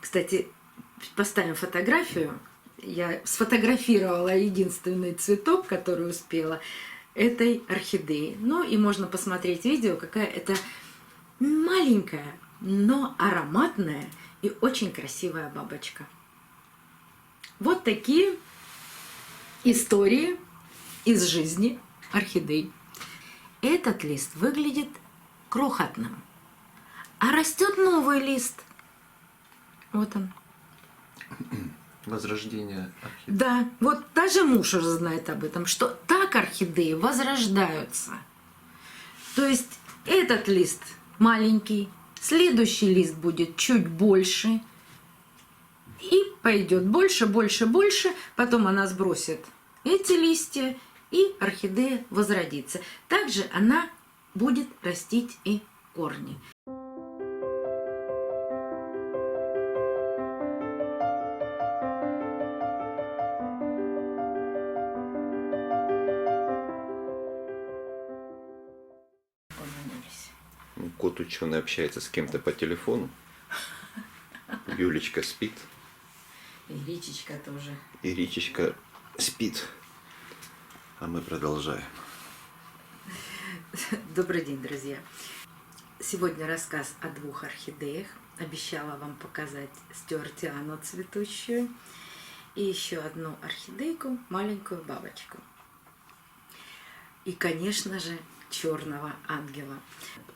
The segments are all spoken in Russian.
Кстати, поставим фотографию. Я сфотографировала единственный цветок, который успела, этой орхидеи. Ну и можно посмотреть видео, какая это маленькая, но ароматная и очень красивая бабочка. Вот такие истории из жизни орхидей. Этот лист выглядит крохотным, а растет новый лист. Вот он. Возрождение орхидеи. Да, вот даже муж уже знает об этом, что так орхидеи возрождаются. То есть этот лист маленький, следующий лист будет чуть больше, и пойдет больше, больше, больше, потом она сбросит эти листья, и орхидея возродится. Также она будет растить и корни. Кот ученый общается с кем-то по телефону. Юлечка спит. И Ричечка тоже. И Ричечка спит. А мы продолжаем. Добрый день, друзья. Сегодня рассказ о двух орхидеях. Обещала вам показать стюартиану цветущую. И еще одну орхидейку, маленькую бабочку. И, конечно же, черного ангела.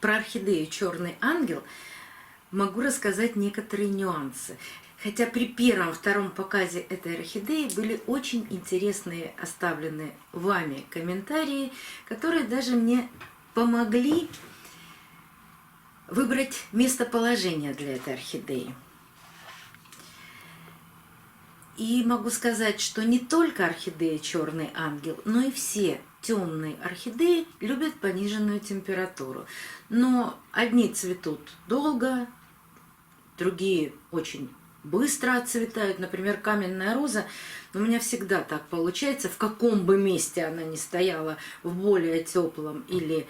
Про орхидею черный ангел могу рассказать некоторые нюансы. Хотя при первом-втором показе этой орхидеи были очень интересные оставленные вами комментарии, которые даже мне помогли выбрать местоположение для этой орхидеи. И могу сказать, что не только орхидея черный ангел, но и все темные орхидеи любят пониженную температуру. Но одни цветут долго, другие очень быстро отцветают. Например, каменная роза. У меня всегда так получается, в каком бы месте она ни стояла, в более теплом или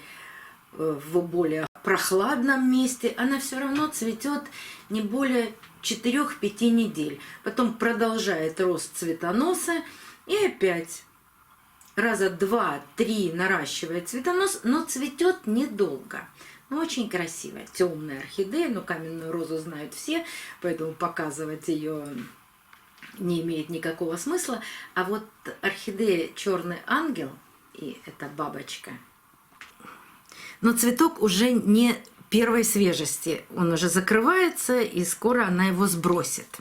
в более прохладном месте, она все равно цветет не более 4-5 недель. Потом продолжает рост цветоноса и опять раза 2-3 наращивает цветонос, но цветет недолго. Но очень красивая, темная орхидея, но каменную розу знают все, поэтому показывать ее не имеет никакого смысла. А вот орхидея черный ангел, и эта бабочка, но цветок уже не первой свежести, он уже закрывается, и скоро она его сбросит.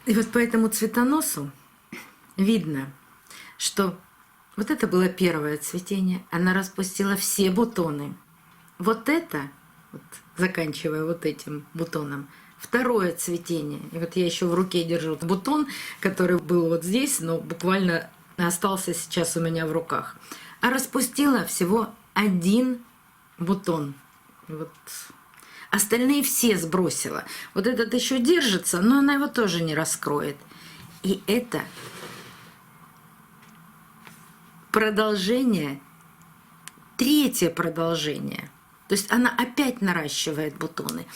И вот по этому цветоносу видно, что вот это было первое цветение, она распустила все бутоны. Вот это, вот, заканчивая вот этим бутоном, второе цветение. И вот я еще в руке держу бутон, который был вот здесь, но буквально остался сейчас у меня в руках. А распустила всего один бутон. Вот. Остальные все сбросила. Вот этот еще держится, но она его тоже не раскроет. И это продолжение, третье продолжение. То есть она опять наращивает бутоны.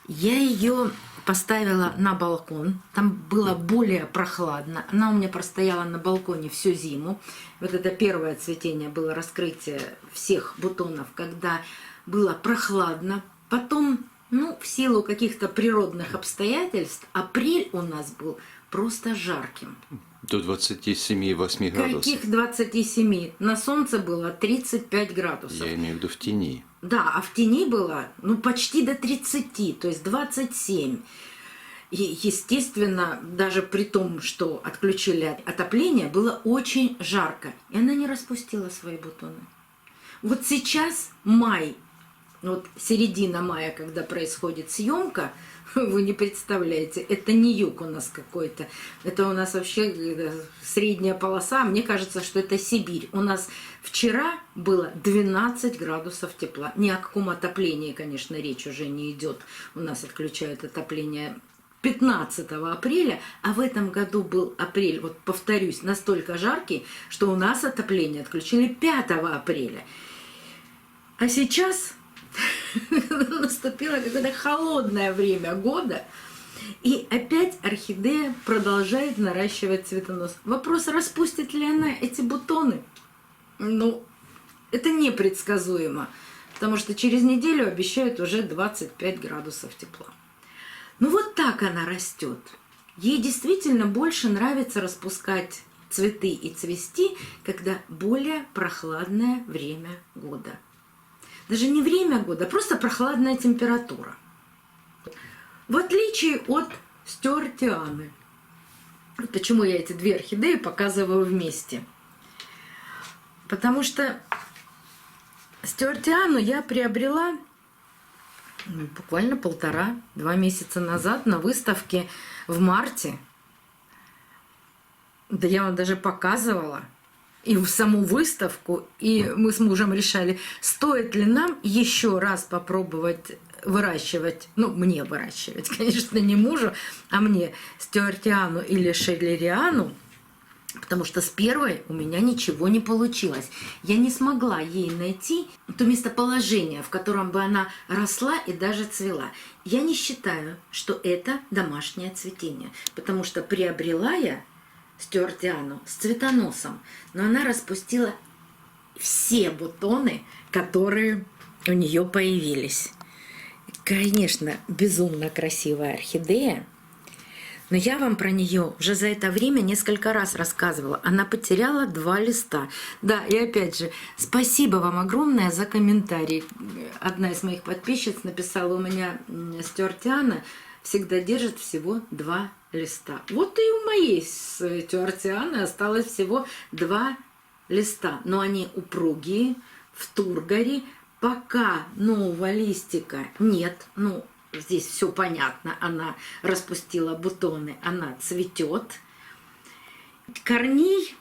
Я ее поставила на балкон. Там было более прохладно. Она у меня простояла на балконе всю зиму. Вот это первое цветение было раскрытие всех бутонов, когда было прохладно. Потом, ну, в силу каких-то природных обстоятельств, апрель у нас был просто жарким. До 27-8 градусов. Каких 27? На солнце было 35 градусов. Я имею в виду в тени. Да, а в тени было ну, почти до 30, то есть 27. И, естественно, даже при том, что отключили отопление, было очень жарко. И она не распустила свои бутоны. Вот сейчас май, вот середина мая, когда происходит съемка, вы не представляете, это не юг у нас какой-то, это у нас вообще средняя полоса, мне кажется, что это Сибирь. У нас вчера было 12 градусов тепла. Ни о каком отоплении, конечно, речь уже не идет. У нас отключают отопление 15 апреля, а в этом году был апрель, вот повторюсь, настолько жаркий, что у нас отопление отключили 5 апреля. А сейчас наступило какое-то холодное время года, и опять орхидея продолжает наращивать цветонос. Вопрос, распустит ли она эти бутоны? Ну, это непредсказуемо, потому что через неделю обещают уже 25 градусов тепла. Ну вот так она растет. Ей действительно больше нравится распускать цветы и цвести, когда более прохладное время года. Даже не время года, а просто прохладная температура. В отличие от стюартианы. Почему я эти две орхидеи показываю вместе? Потому что стюартиану я приобрела буквально 1,5-2 месяца назад на выставке в марте. Да я вам даже показывала и в саму выставку, и мы с мужем решали, стоит ли нам еще раз попробовать выращивать, ну, мне выращивать, конечно, не мужу, а мне стюартиану или шейлериану, потому что с первой у меня ничего не получилось. Я не смогла ей найти то местоположение, в котором бы она росла и даже цвела. Я не считаю, что это домашнее цветение, потому что приобрела я стюартиану с цветоносом, но она распустила все бутоны, которые у нее появились. Конечно, безумно красивая орхидея, но я вам про нее уже за это время несколько раз рассказывала. Она потеряла 2 листа. Да, и опять же, спасибо вам огромное за комментарий. Одна из моих подписчиц написала, у меня стюартиана всегда держит всего 2 листа. Вот и у моей стюартианы осталось всего 2 листа. Но они упругие, в тургоре. Пока нового листика нет, ну, здесь все понятно, она распустила бутоны, она цветет. Корней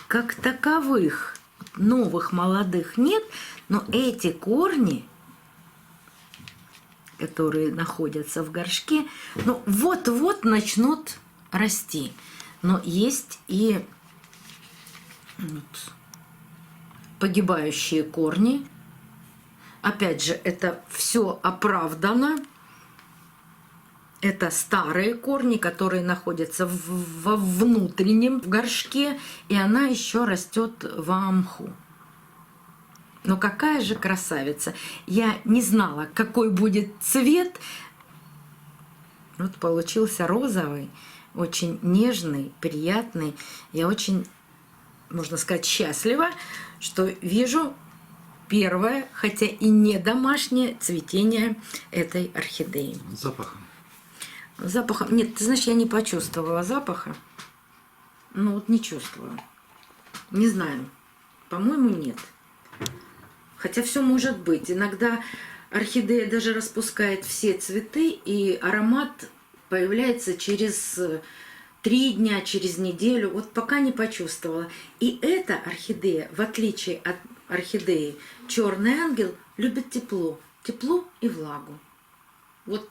как таковых новых молодых нет, но эти корни, которые находятся в горшке, ну, вот-вот начнут расти. Но есть и погибающие корни. Опять же, это все оправдано. Это старые корни, которые находятся во внутреннем горшке, и она еще растет в мху. Но какая же красавица! Я не знала, какой будет цвет. Вот получился розовый, очень нежный, приятный. Я очень, можно сказать, счастлива, что вижу первое, хотя и не домашнее, цветение этой орхидеи. Запахом. Запахом. Нет, ты знаешь, я не почувствовала запаха. Ну вот не чувствую. Не знаю. По-моему, нет. Хотя все может быть. Иногда орхидея даже распускает все цветы, и аромат появляется через 3 дня, через неделю. Вот пока не почувствовала. И эта орхидея, в отличие от орхидеи «Черный ангел», любит тепло. Тепло и влагу. Вот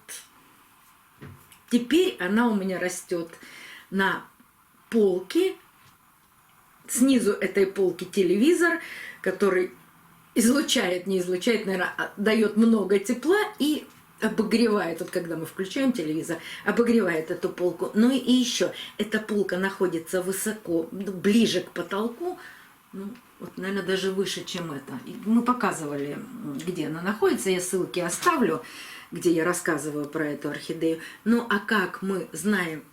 теперь она у меня растет на полке. Снизу этой полки телевизор, который излучает, не излучает, наверное, дает много тепла и обогревает, вот когда мы включаем телевизор, обогревает эту полку. Ну и еще, эта полка находится высоко, ближе к потолку, ну, вот, наверное, даже выше, чем это. И мы показывали, где она находится, я ссылки оставлю, где я рассказываю про эту орхидею. Ну а как мы знаем,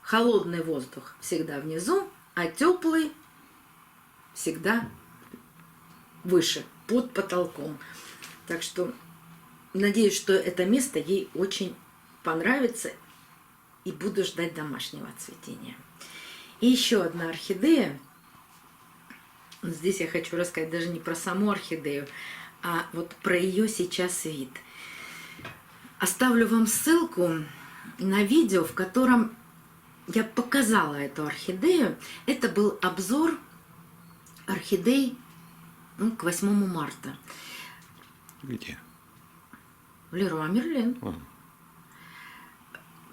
холодный воздух всегда внизу, а теплый всегда выше, под потолком. Так что надеюсь, что это место ей очень понравится, и буду ждать домашнего цветения. И еще одна орхидея. Здесь я хочу рассказать даже не про саму орхидею, а вот про ее сейчас вид. Оставлю вам ссылку на видео, в котором я показала эту орхидею. Это был обзор орхидей, ну, к 8 марта. Где? В Леруа Мерлен. А.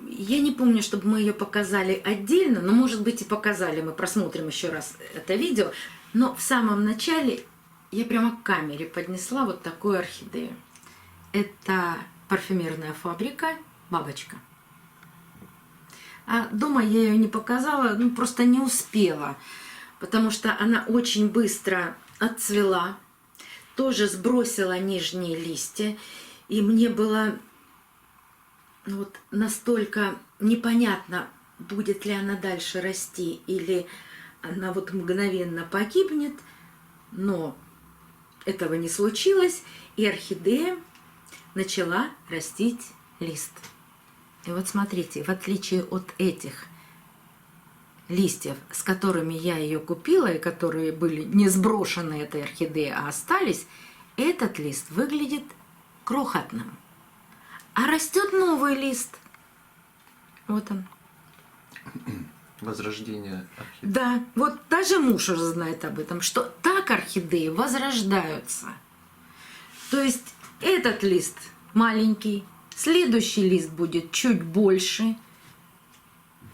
Я не помню, чтобы мы ее показали отдельно, но, может быть, и показали. Мы просмотрим еще раз это видео. Но в самом начале я прямо к камере поднесла вот такую орхидею. Это парфюмерная фабрика «Бабочка». А дома я ее не показала, ну просто не успела, потому что она очень быстро отцвела, тоже сбросила нижние листья, и мне было вот настолько непонятно, будет ли она дальше расти или она вот мгновенно погибнет, но этого не случилось, и орхидея начала растить лист. И вот смотрите, в отличие от этих листьев, с которыми я ее купила, и которые были не сброшены этой орхидеей, а остались, этот лист выглядит крохотным. А растет новый лист. Вот он. Возрождение орхидеи. Да, вот даже муж уже знает об этом, что так орхидеи возрождаются. То есть этот лист маленький, следующий лист будет чуть больше,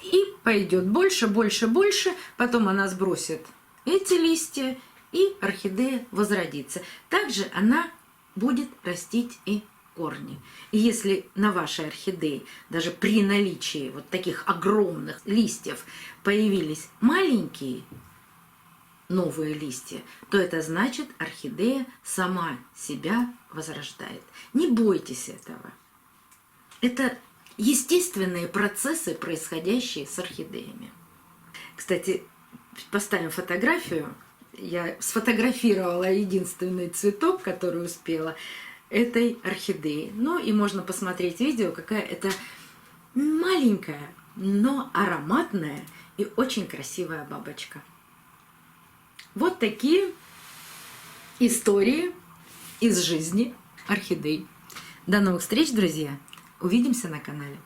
и пойдет больше, больше, больше, потом она сбросит эти листья, и орхидея возродится. Также она будет растить и корни. И если на вашей орхидее даже при наличии вот таких огромных листьев появились маленькие новые листья, то это значит, орхидея сама себя возрождает. Не бойтесь этого. Это естественные процессы, происходящие с орхидеями. Кстати, поставим фотографию. Я сфотографировала единственный цветок, который успела, этой орхидеи. Ну и можно посмотреть видео, какая это маленькая, но ароматная и очень красивая бабочка. Вот такие истории из жизни орхидей. До новых встреч, друзья! Увидимся на канале.